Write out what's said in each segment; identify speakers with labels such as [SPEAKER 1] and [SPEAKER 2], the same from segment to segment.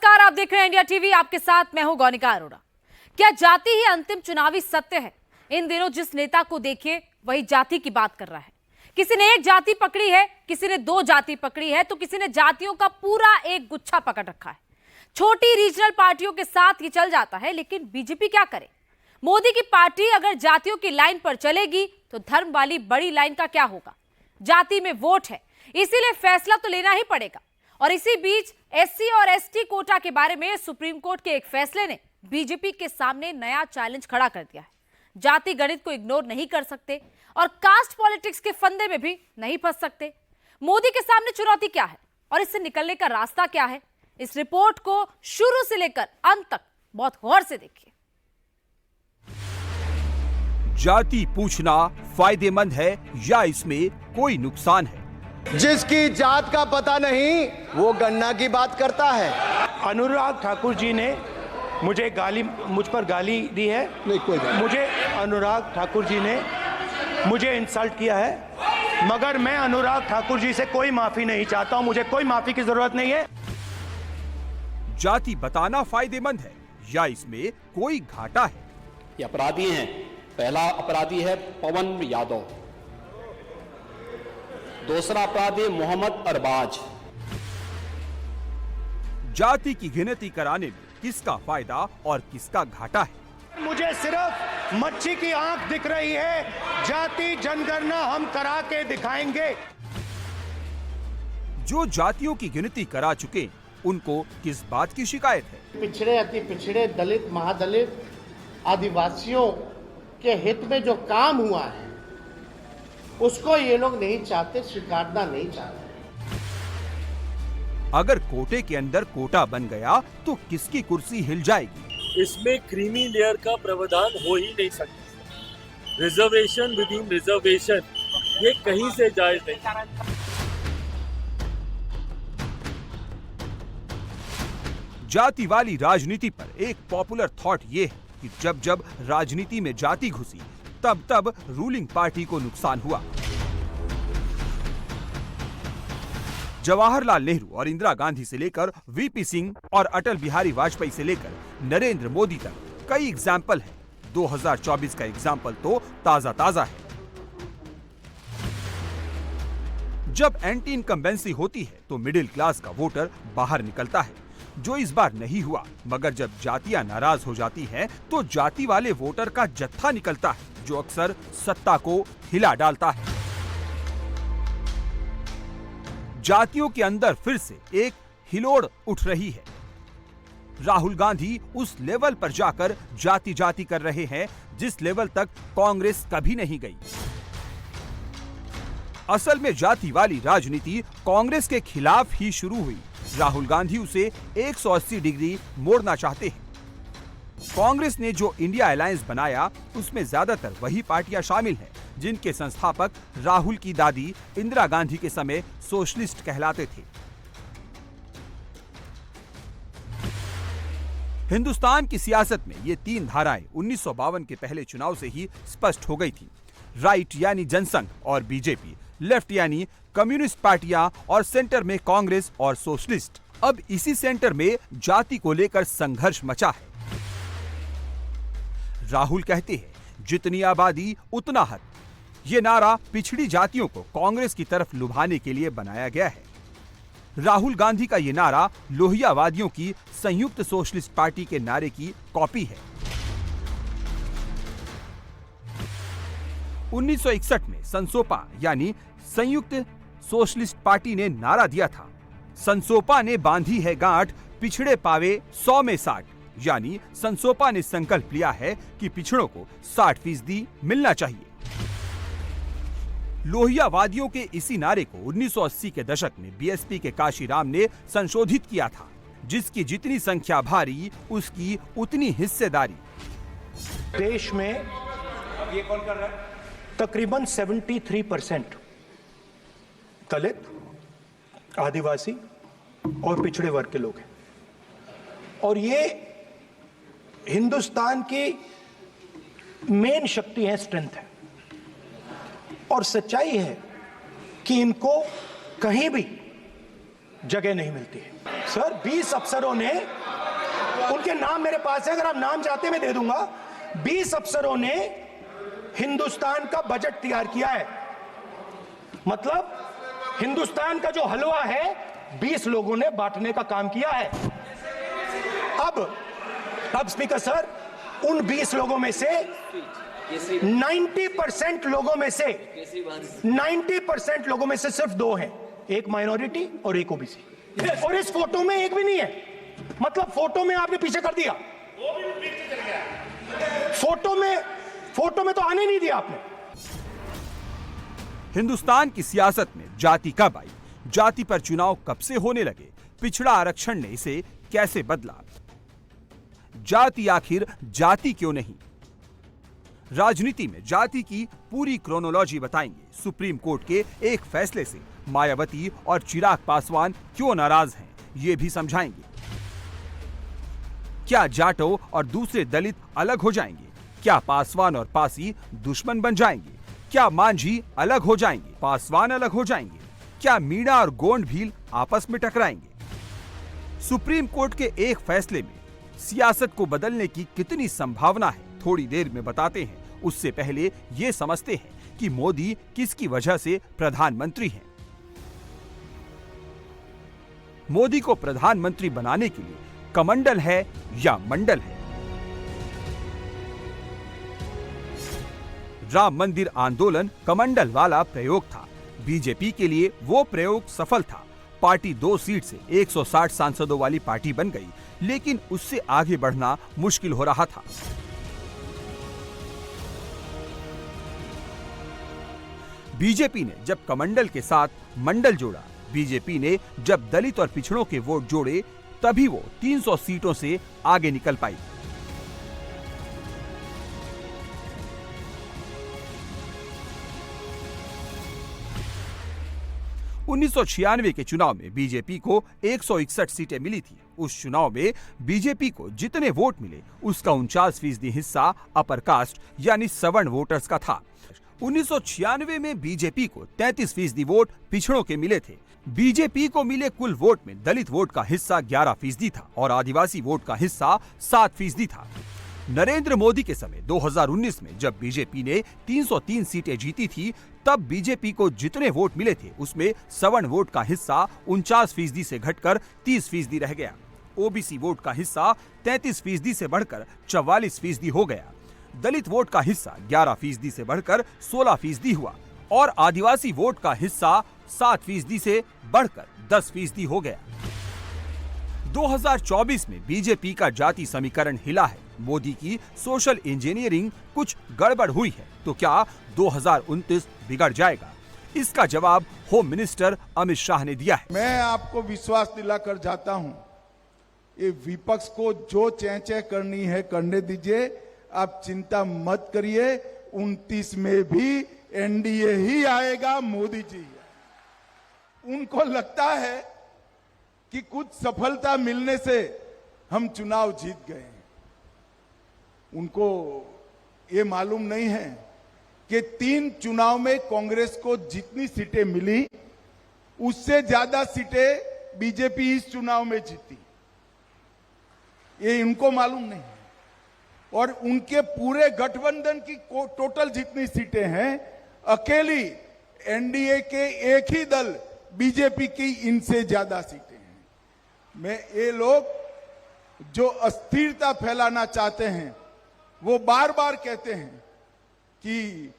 [SPEAKER 1] नमस्कार, आप देख रहे हैं इंडिया टीवी। आपके साथ मैं हूं गौनिका अरोड़ा। क्या जाति ही अंतिम चुनावी सत्य है? इन दिनों जिस नेता को देखिए वही जाति की बात कर रहा है। किसी ने एक जाति पकड़ी है, किसी ने दो जाति पकड़ी है, तो किसी ने जातियों का पूरा एक गुच्छा पकड़ रखा है। छोटी रीजनल पार्टियों के साथ ये चल जाता है, लेकिन बीजेपी क्या करे? मोदी की पार्टी अगर जातियों की लाइन पर चलेगी तो धर्म वाली बड़ी लाइन का क्या होगा? जाति में वोट है, इसीलिए फैसला तो लेना ही पड़ेगा। और इसी बीच एससी और एसटी कोटा के बारे में सुप्रीम कोर्ट के एक फैसले ने बीजेपी के सामने नया चैलेंज खड़ा कर दिया है। जाति गणित को इग्नोर नहीं कर सकते और कास्ट पॉलिटिक्स के फंदे में भी नहीं फंस सकते। मोदी के सामने चुनौती क्या है और इससे निकलने का रास्ता क्या है? इस रिपोर्ट को शुरू से लेकर अंत तक बहुत गौर से देखिए।
[SPEAKER 2] जाति पूछना फायदेमंद है या इसमें कोई नुकसान है?
[SPEAKER 3] जिसकी जात का पता नहीं वो गन्ना की बात करता है।
[SPEAKER 4] अनुराग ठाकुर जी ने मुझ पर गाली दी है।
[SPEAKER 3] नहीं, कोई बात।
[SPEAKER 4] मुझे अनुराग ठाकुर जी ने मुझे इंसल्ट किया है, मगर मैं अनुराग ठाकुर जी से कोई माफी नहीं चाहता हूं। मुझे कोई माफी की जरूरत नहीं है।
[SPEAKER 2] जाति बताना फायदेमंद है या इसमें कोई घाटा है?
[SPEAKER 5] ये अपराधी हैं। पहला अपराधी है पवन यादव, दूसरा अपराधी मोहम्मद अरबाज।
[SPEAKER 2] जाति की गिनती कराने में किसका फायदा और किसका घाटा है?
[SPEAKER 4] मुझे सिर्फ मच्छी की आंख दिख रही है। जाति जनगणना हम करा के दिखाएंगे।
[SPEAKER 2] जो जातियों की गिनती करा चुके उनको किस बात की शिकायत है?
[SPEAKER 6] पिछड़े, अति पिछड़े, दलित, महादलित, आदिवासियों के हित में जो काम हुआ है उसको ये लोग नहीं चाहते, स्वीकारना नहीं चाहते।
[SPEAKER 2] अगर कोटे के अंदर कोटा बन गया तो किसकी कुर्सी हिल जाएगी?
[SPEAKER 7] इसमें क्रीमी लेयर का प्रावधान हो ही नहीं सकता। रिजर्वेशन विद इन रिजर्वेशन ये कहीं से जायज नहीं।
[SPEAKER 2] जाति वाली राजनीति पर एक पॉपुलर थॉट ये है कि जब जब राजनीति में जाति घुसी तब तब रूलिंग पार्टी को नुकसान हुआ। जवाहरलाल नेहरू और इंदिरा गांधी से लेकर वीपी सिंह और अटल बिहारी वाजपेयी से लेकर नरेंद्र मोदी तक कई एग्जाम्पल हैं। 2024 का एग्जाम्पल तो ताजा ताजा है। जब एंटी इनकम्बेंसी होती है तो मिडिल क्लास का वोटर बाहर निकलता है, जो इस बार नहीं हुआ। मगर जब जातियां नाराज हो जाती हैं तो जाति वाले वोटर का जत्था निकलता है, जो अक्सर सत्ता को हिला डालता है। जातियों के अंदर फिर से एक हिलोड़ उठ रही है। राहुल गांधी उस लेवल पर जाकर जाति जाति कर रहे हैं जिस लेवल तक कांग्रेस कभी नहीं गई। असल में जाति वाली राजनीति कांग्रेस के खिलाफ ही शुरू हुई। राहुल गांधी उसे 180 डिग्री मोड़ना चाहते हैं। कांग्रेस ने जो इंडिया अलायंस बनाया उसमें ज्यादातर वही पार्टियां शामिल हैं जिनके संस्थापक राहुल की दादी इंदिरा गांधी के समय सोशलिस्ट कहलाते थे। हिंदुस्तान की सियासत में ये तीन धाराएं 1952 के पहले चुनाव से ही स्पष्ट हो गई थी। राइट यानी जनसंघ और बीजेपी, लेफ्ट यानी कम्युनिस्ट पार्टियां और सेंटर में कांग्रेस और सोशलिस्ट। अब इसी सेंटर में जाति को लेकर संघर्ष मचा है। राहुल कहते हैं जितनी आबादी उतना हक। ये नारा पिछड़ी जातियों को कांग्रेस की तरफ लुभाने के लिए बनाया गया है। राहुल गांधी का ये नारा लोहियावादियों की संयुक्त सोशलिस्ट पार्टी के नारे की कॉपी है। 1961 में संसोपा यानी संयुक्त सोशलिस्ट पार्टी ने नारा दिया था, संसोपा ने बांधी है गांठ, पिछड़े पावे 100 में 60। यानी संसोपा ने संकल्प लिया है कि पिछड़ों को 60% मिलना चाहिए। लोहियावादियों के इसी नारे को 1980 के दशक में बीएसपी के काशीराम ने संशोधित किया था, जिसकी जितनी संख्या भारी उसकी उतनी हिस्सेदारी।
[SPEAKER 4] देश में ये कौन कर रहा है? तकरीबन 73% दलित, आदिवासी और पिछड़े वर्ग के लोग हैं। और ये हिंदुस्तान की मेन शक्ति है, स्ट्रेंथ है। और सच्चाई है कि इनको कहीं भी जगह नहीं मिलती है। सर 20 अफसरों ने, उनके नाम मेरे पास है, अगर आप नाम चाहते मैं दे दूंगा। 20 अफसरों ने हिंदुस्तान का बजट तैयार किया है। मतलब हिंदुस्तान का जो हलवा है 20 लोगों ने बांटने का काम किया है। अब स्पीकर सर, उन 20 लोगों में से 90% लोगों में से 90% लोगों में से सिर्फ 2 हैं, एक माइनॉरिटी और एक ओबीसी। और इस फोटो में एक भी नहीं है। मतलब फोटो में आपने पीछे कर दिया, फोटो में तो आने नहीं दिया आपने।
[SPEAKER 2] हिंदुस्तान की सियासत में जाति कब आई, जाति पर चुनाव कब से होने लगे, पिछड़ा आरक्षण ने इसे कैसे बदला, जाति आखिर जाति क्यों नहीं। राजनीति में जाति की पूरी क्रोनोलॉजी बताएंगे। सुप्रीम कोर्ट के एक फैसले से मायावती और चिराग पासवान क्यों नाराज हैं, ये भी समझाएंगे। क्या जाटो और दूसरे दलित अलग हो जाएंगे? क्या पासवान और पासी दुश्मन बन जाएंगे? क्या मांझी अलग हो जाएंगे, पासवान अलग हो जाएंगे? क्या मीणा और गोंड भील आपस में टकराएंगे? सुप्रीम कोर्ट के एक फैसले में सियासत को बदलने की कितनी संभावना है, थोड़ी देर में बताते हैं। उससे पहले ये समझते हैं कि मोदी किसकी वजह से प्रधानमंत्री हैं। मोदी को प्रधानमंत्री बनाने के लिए कमंडल है या मंडल है? राम मंदिर आंदोलन कमंडल वाला प्रयोग था। बीजेपी के लिए वो प्रयोग सफल था। पार्टी 2 सीट से 160 सांसदों वाली पार्टी बन गई, लेकिन उससे आगे बढ़ना मुश्किल हो रहा था। बीजेपी ने जब कमंडल के साथ मंडल जोड़ा, बीजेपी ने जब दलित और पिछड़ों के वोट जोड़े, तभी वो 300 सीटों से आगे निकल पाई। उन्नीस के चुनाव में बीजेपी को 161 सीटें मिली थी। उस चुनाव में बीजेपी को जितने वोट मिले उसका 49% हिस्सा अपर कास्ट यानी सवर्ण वोटर्स का था। 1996 में बीजेपी को 33% वोट पिछड़ों के मिले थे। बीजेपी को मिले कुल वोट में दलित वोट का हिस्सा 11% था और आदिवासी वोट का हिस्सा 7% था। नरेंद्र मोदी के समय 2019 में जब बीजेपी ने 303 सीटें जीती थी, तब बीजेपी को जितने वोट मिले थे उसमें सवर्ण वोट का हिस्सा 49% से घटकर 30% रह गया। ओबीसी वोट का हिस्सा 33% से बढ़कर 44% हो गया। दलित वोट का हिस्सा 11% से बढ़कर 16% हुआ और आदिवासी वोट का हिस्सा 7% से बढ़कर 10% हो गया। 2024 में बीजेपी का जाति समीकरण हिला है। मोदी की सोशल इंजीनियरिंग कुछ गड़बड़ हुई है, तो क्या 2029 बिगड़ जाएगा? इसका जवाब होम मिनिस्टर अमित शाह ने दिया है।
[SPEAKER 8] मैं आपको विश्वास दिलाकर जाता हूं, ये विपक्ष को जो चेंचे करनी है करने दीजिए, आप चिंता मत करिए। 29 में भी एनडीए ही आएगा, मोदी जी। उनको लगता है कि कुछ सफलता मिलने से हम चुनाव जीत गए। उनको ये मालूम नहीं है कि 3 चुनाव में कांग्रेस को जितनी सीटें मिली उससे ज्यादा सीटें बीजेपी इस चुनाव में जीती। ये इनको मालूम नहीं है। और उनके पूरे गठबंधन की टोटल जितनी सीटें हैं, अकेली एनडीए के एक ही दल बीजेपी की इनसे ज्यादा सीटें हैं। मैं ये लोग जो अस्थिरता फैलाना चाहते हैं, वो बार बार कहते हैं कि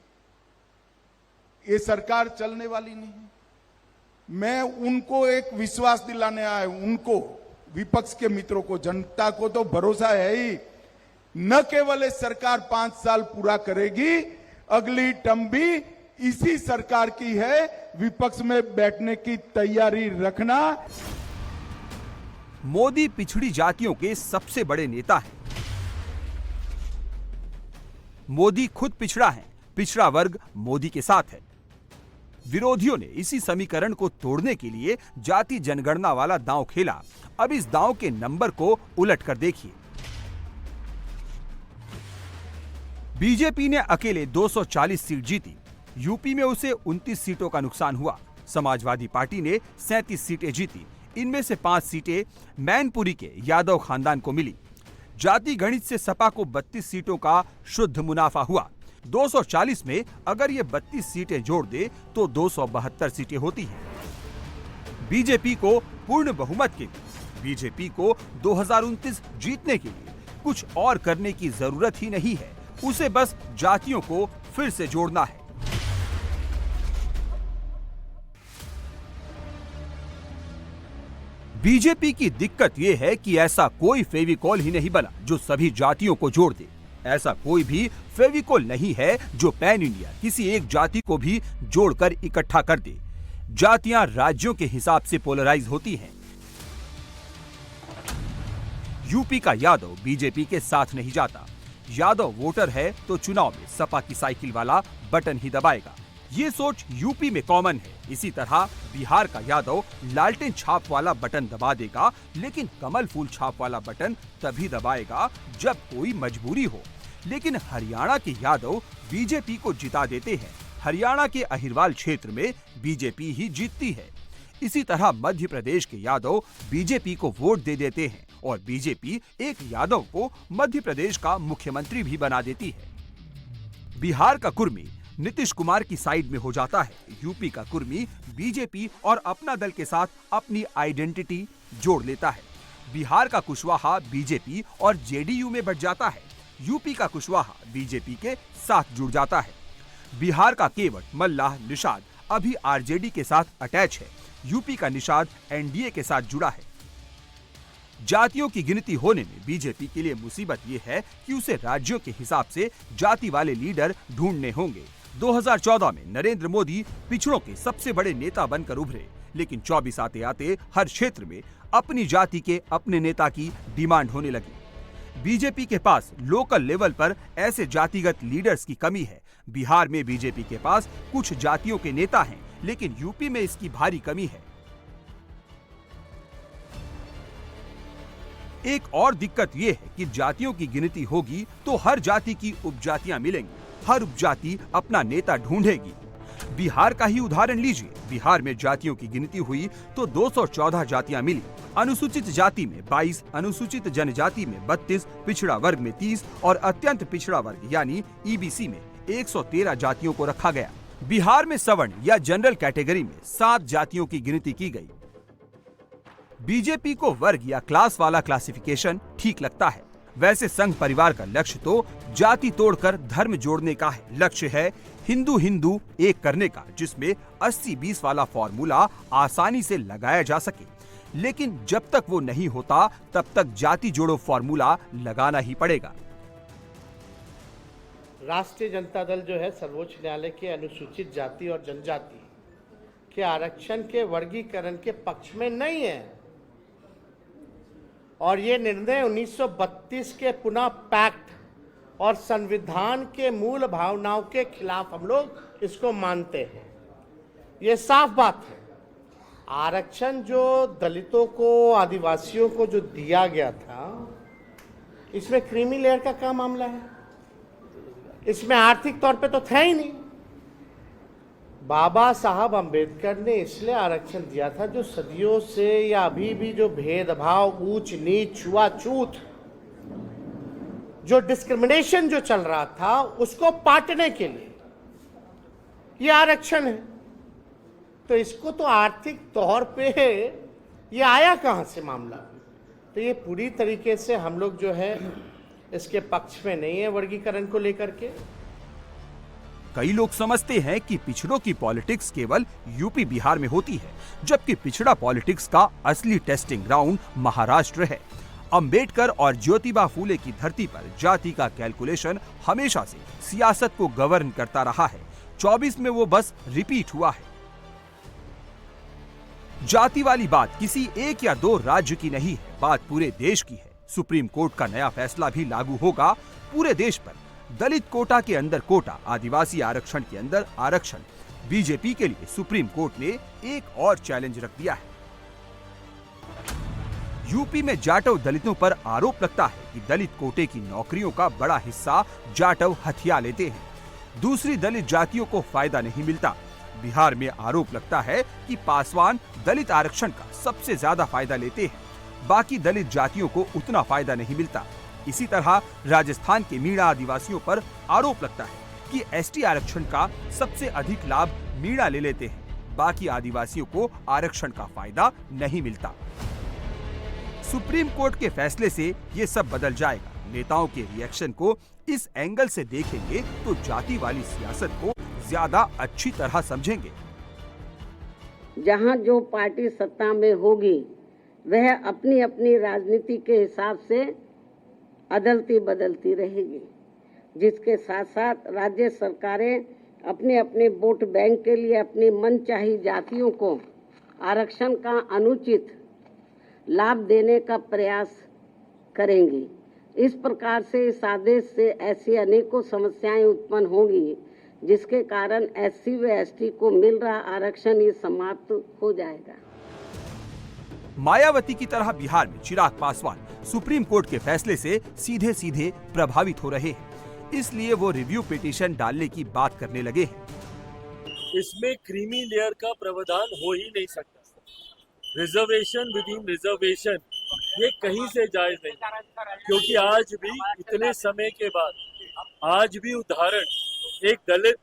[SPEAKER 8] ये सरकार चलने वाली नहीं है। मैं उनको एक विश्वास दिलाने आया हूं, उनको, विपक्ष के मित्रों को, जनता को तो भरोसा है ही। न केवल ये सरकार 5 साल पूरा करेगी, अगली टर्म भी इसी सरकार की है। विपक्ष में बैठने की तैयारी रखना।
[SPEAKER 2] मोदी पिछड़ी जातियों के सबसे बड़े नेता हैं। मोदी खुद पिछड़ा है, पिछड़ा वर्ग मोदी के साथ है। विरोधियों ने इसी समीकरण को तोड़ने के लिए जाति जनगणना वाला दांव खेला। अब इस दांव के नंबर को उलट कर देखिए। बीजेपी ने अकेले 240 सीट जीती। यूपी में उसे 29 सीटों का नुकसान हुआ। समाजवादी पार्टी ने 37 सीटें जीती। इनमें से 5 सीटें मैनपुरी के यादव खानदान को मिली। जाति गणित से सपा को 32 सीटों का शुद्ध मुनाफा हुआ। 240 में अगर ये 32 सीटें जोड़ दे तो 272 सीटें होती हैं। बीजेपी को पूर्ण बहुमत के लिए, बीजेपी को 2029 जीतने के लिए कुछ और करने की जरूरत ही नहीं है, उसे बस जातियों को फिर से जोड़ना है। बीजेपी की दिक्कत यह है कि ऐसा कोई फेविकॉल ही नहीं बना जो सभी जातियों को जोड़ दे। ऐसा कोई भी फेविकॉल नहीं है जो पैन इंडिया किसी एक जाति को भी जोड़कर इकट्ठा कर दे। जातियां राज्यों के हिसाब से पोलराइज होती हैं। यूपी का यादव बीजेपी के साथ नहीं जाता। यादव वोटर है तो चुनाव में सपा की साइकिल वाला बटन ही दबाएगा। ये सोच यूपी में कॉमन है। इसी तरह बिहार का यादव लालटेन छाप वाला बटन दबा देगा, लेकिन कमल फूल छाप वाला बटन तभी दबाएगा जब कोई मजबूरी हो। लेकिन हरियाणा के यादव बीजेपी को जिता देते हैं। हरियाणा के अहिरवाल क्षेत्र में बीजेपी ही जीतती है। इसी तरह मध्य प्रदेश के यादव बीजेपी को वोट दे देते हैं और बीजेपी एक यादव को मध्य प्रदेश का मुख्यमंत्री भी बना देती है। बिहार का कुर्मी नीतीश कुमार की साइड में हो जाता है। यूपी का कुर्मी बीजेपी और अपना दल के साथ अपनी आइडेंटिटी जोड़ लेता है। बिहार का कुशवाहा बीजेपी और जेडीयू में बट जाता है। यूपी का कुशवाहा बीजेपी के साथ जुड़ जाता है। बिहार का केवट मल्लाह निषाद अभी आरजेडी के साथ अटैच है। यूपी का निषाद एनडीए के साथ जुड़ा है। जातियों की गिनती होने में बीजेपी के लिए मुसीबत ये है कि उसे राज्यों के हिसाब से जाति वाले लीडर ढूंढने होंगे। 2014 में नरेंद्र मोदी पिछड़ों के सबसे बड़े नेता बनकर उभरे, लेकिन 24 आते आते हर क्षेत्र में अपनी जाति के अपने नेता की डिमांड होने लगी। बीजेपी के पास लोकल लेवल पर ऐसे जातिगत लीडर्स की कमी है। बिहार में बीजेपी के पास कुछ जातियों के नेता हैं, लेकिन यूपी में इसकी भारी कमी है। एक और दिक्कत यह है कि जातियों की गिनती होगी तो हर जाति की उपजातियां मिलेंगी। हर उपजाति अपना नेता ढूंढेगी। बिहार का ही उदाहरण लीजिए। बिहार में जातियों की गिनती हुई तो 214 जातियां मिली। अनुसूचित जाति में 22, अनुसूचित जनजाति में 32, पिछड़ा वर्ग में 30 और अत्यंत पिछड़ा वर्ग यानी ईबीसी में 113 जातियों को रखा गया। बिहार में सवर्ण या जनरल कैटेगरी में 7 जातियों की गिनती की गई। बीजेपी को वर्ग या क्लास वाला क्लासिफिकेशन ठीक लगता है। वैसे संघ परिवार का लक्ष्य तो जाति तोड़कर धर्म जोड़ने का है। लक्ष्य है हिंदू हिंदू एक करने का, जिसमें 80-20 वाला फॉर्मूला आसानी से लगाया जा सके। लेकिन जब तक वो नहीं होता तब तक जाति जोड़ो फॉर्मूला लगाना ही पड़ेगा।
[SPEAKER 6] राष्ट्रीय जनता दल जो है सर्वोच्च न्यायालय के अनुसूचित जाति और जनजाति के आरक्षण के वर्गीकरण के पक्ष में नहीं है। और ये निर्णय 1932 के पुनः पैक्ट और संविधान के मूल भावनाओं के खिलाफ हम लोग इसको मानते हैं। ये साफ बात है। आरक्षण जो दलितों को, आदिवासियों को जो दिया गया था, इसमें क्रीमी लेयर का क्या मामला है? इसमें आर्थिक तौर पे तो था ही नहीं। बाबा साहब अंबेडकर ने इसलिए आरक्षण दिया था जो सदियों से या अभी भी जो भेदभाव, ऊंच नीच, छुआछूत, जो डिस्क्रिमिनेशन जो चल रहा था, उसको पाटने के लिए ये आरक्षण है। तो इसको तो आर्थिक तौर पे ये आया कहां से मामला? तो ये पूरी तरीके से हम लोग जो है इसके पक्ष में नहीं है वर्गीकरण को लेकर के।
[SPEAKER 2] कई लोग समझते हैं कि पिछड़ों की पॉलिटिक्स केवल यूपी बिहार में होती है, जबकि पिछड़ा पॉलिटिक्स का असली टेस्टिंग ग्राउंड महाराष्ट्र है। अंबेडकर और ज्योतिबा फूले की धरती पर जाति का कैलकुलेशन हमेशा से सियासत को गवर्न करता रहा है। 24 में वो बस रिपीट हुआ है। जाति वाली बात किसी एक या दो राज्य की नहीं है, बात पूरे देश की है। सुप्रीम कोर्ट का नया फैसला भी लागू होगा पूरे देश पर। दलित कोटा के अंदर कोटा, आदिवासी आरक्षण के अंदर आरक्षण। बीजेपी के लिए सुप्रीम कोर्ट ने एक और चैलेंज रख दिया है। यूपी में जाटव दलितों पर आरोप लगता है कि दलित कोटे की नौकरियों का बड़ा हिस्सा जाटव हथिया लेते हैं। दूसरी दलित जातियों को फायदा नहीं मिलता। बिहार में आरोप लगता है कि पासवान दलित आरक्षण का सबसे ज्यादा फायदा लेते हैं, बाकी दलित जातियों को उतना फायदा नहीं मिलता। इसी तरह राजस्थान के मीणा आदिवासियों पर आरोप लगता है कि एसटी आरक्षण का सबसे अधिक लाभ मीणा ले लेते हैं, बाकी आदिवासियों को आरक्षण का फायदा नहीं मिलता। सुप्रीम कोर्ट के फैसले से ये सब बदल जाएगा। नेताओं के रिएक्शन को इस एंगल से देखेंगे तो जाति वाली सियासत को ज्यादा अच्छी तरह समझेंगे।
[SPEAKER 9] जहां जो पार्टी सत्ता में होगी वह अपनी अपनी राजनीति के हिसाब से अदलती बदलती रहेगी, जिसके साथ साथ राज्य सरकारें अपने अपने वोट बैंक के लिए अपनी मनचाही जातियों को आरक्षण का अनुचित लाभ देने का प्रयास करेंगी। इस प्रकार से इस आदेश से ऐसी अनेकों समस्याएं उत्पन्न होंगी, जिसके कारण एससी व एसटी को मिल रहा आरक्षण ये समाप्त हो जाएगा।
[SPEAKER 2] मायावती की तरह बिहार में चिराग पासवान सुप्रीम कोर्ट के फैसले से सीधे सीधे प्रभावित हो रहे हैं, इसलिए वो रिव्यू पिटीशन डालने की बात करने लगे हैं।
[SPEAKER 7] इसमें क्रीमी लेयर का प्रावधान हो ही नहीं सकता। रिजर्वेशन विद इन रिजर्वेशन ये कहीं से जायज नहीं, क्योंकि आज भी इतने समय के बाद आज भी उदाहरण एक दलित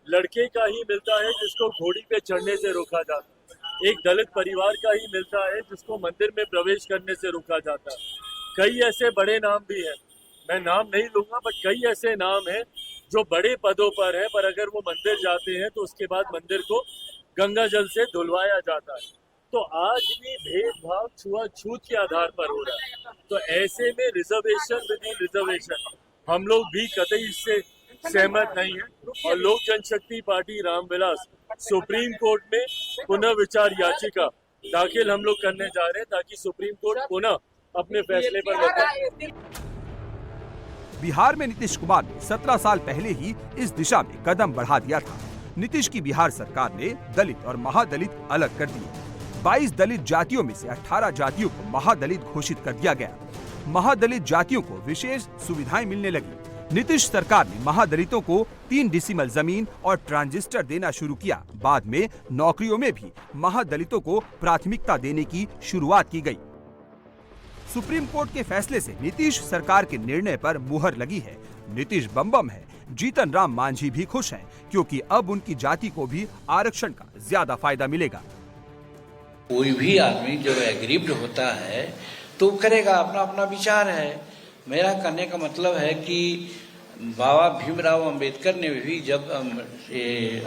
[SPEAKER 7] लड़के का ही मिलता है जिसको घोड़ी पे चढ़ने से रोका जाता है, एक दलित परिवार का ही मिलता है जिसको मंदिर में प्रवेश करने से रोका जाता है। कई ऐसे बड़े नाम भी हैं, मैं नाम नहीं लूंगा, बट कई ऐसे नाम हैं जो बड़े पदों पर है, पर अगर वो मंदिर जाते हैं तो उसके बाद मंदिर को गंगा जल से धुलवाया जाता है। तो आज भी भेदभाव छुआछूत के आधार पर हो रहा है। तो ऐसे में रिजर्वेशन विद इन रिजर्वेशन हम लोग भी कतई इससे सहमत नहीं है। और लोक जनशक्ति पार्टी रामविलास सुप्रीम कोर्ट में पुनर्विचार याचिका दाखिल हम लोग करने जा रहे हैं, ताकि सुप्रीम कोर्ट पुनः अपने फैसले पर बताए।
[SPEAKER 2] बिहार में नीतीश कुमार ने 17 साल पहले ही इस दिशा में कदम बढ़ा दिया था। नीतीश की बिहार सरकार ने दलित और महादलित अलग कर दिए। 22 दलित जातियों में से 18 जातियों को महादलित घोषित कर दिया गया। महादलित जातियों को विशेष सुविधाएं मिलने लगी। नीतीश सरकार ने महादलितों को 3 डिसिमल जमीन और ट्रांजिस्टर देना शुरू किया। बाद में नौकरियों में भी महादलितों को प्राथमिकता देने की शुरुआत की गई। सुप्रीम कोर्ट के फैसले से नीतीश सरकार के निर्णय पर मुहर लगी है। नीतीश बम है। जीतन राम मांझी भी खुश हैं, क्योंकि अब उनकी जाति को भी आरक्षण का ज्यादा फायदा मिलेगा।
[SPEAKER 10] कोई भी आदमी जब एग्रीव्ड होता है तो करेगा, अपना अपना विचार है। मेरा कहने का मतलब है कि बाबा भीमराव अंबेडकर ने भी जब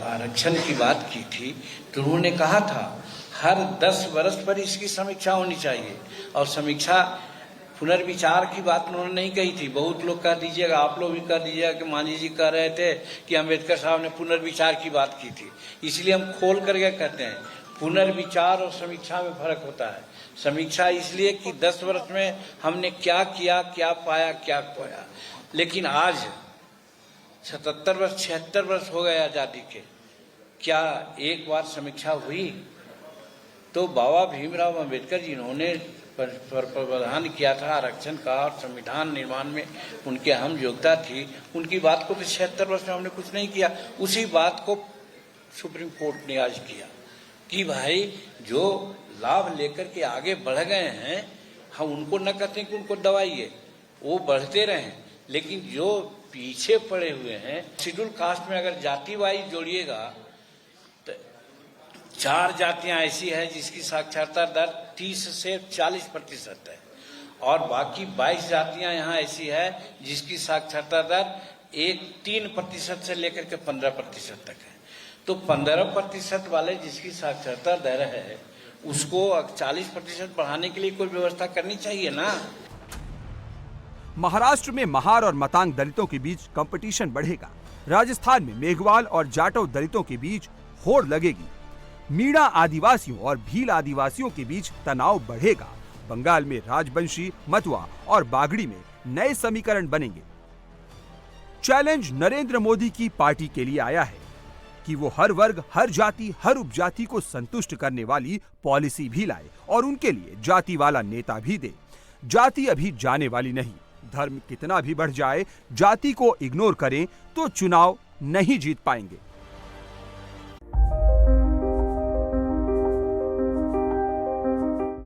[SPEAKER 10] आरक्षण की बात की थी तो उन्होंने कहा था हर 10 वर्ष पर इसकी समीक्षा होनी चाहिए। और समीक्षा पुनर्विचार की बात उन्होंने नहीं कही थी। बहुत लोग कह दीजिएगा, आप लोग भी कह दीजिएगा कि मांझी जी कह रहे थे कि अंबेडकर साहब ने पुनर्विचार की बात की थी। इसलिए हम खोल करके कहते हैं पुनर्विचार और समीक्षा में फर्क होता है। समीक्षा इसलिए कि 10 वर्ष में हमने क्या किया, क्या पाया, क्या खोया। लेकिन आज 77 वर्ष 76 वर्ष हो गए आजादी के, क्या एक बार समीक्षा हुई? तो बाबा भीमराव अंबेडकर जी ने प्रावधान किया था आरक्षण का और संविधान निर्माण में उनकी अहम योगदान थी। उनकी बात को तो 76 वर्ष में हमने कुछ नहीं किया। उसी बात को सुप्रीम कोर्ट ने आज किया कि भाई जो लाभ लेकर के आगे बढ़ गए हैं हम उनको न कहते हैं कि उनको दबाइए, वो बढ़ते रहें, लेकिन जो पीछे पड़े हुए हैं शेड्यूल कास्ट में अगर जाति वाइज जोड़िएगा तो 4 जातियां ऐसी हैं जिसकी साक्षरता दर 30 से 40% है और बाकी 22 जातियां यहाँ ऐसी है जिसकी साक्षरता दर 3% से लेकर के 15% तक है। तो 15% वाले जिसकी साक्षरता दर है उसको 40% बढ़ाने के लिए कोई व्यवस्था करनी चाहिए ना।
[SPEAKER 2] महाराष्ट्र में महार और मतांग दलितों के बीच कंपटीशन बढ़ेगा। राजस्थान में मेघवाल और जाटव दलितों के बीच होड़ लगेगी। मीणा आदिवासियों और भील आदिवासियों के बीच तनाव बढ़ेगा। बंगाल में राजबंशी, मतुआ और बागड़ी में नए समीकरण बनेंगे। चैलेंज नरेंद्र मोदी की पार्टी के लिए आया है कि वो हर वर्ग, हर जाति, हर उपजाति को संतुष्ट करने वाली पॉलिसी भी लाए और उनके लिए जाति वाला नेता भी दे। जाति अभी जाने वाली नहीं। धर्म कितना भी बढ़ जाए, जाति को इग्नोर करें तो चुनाव नहीं जीत पाएंगे।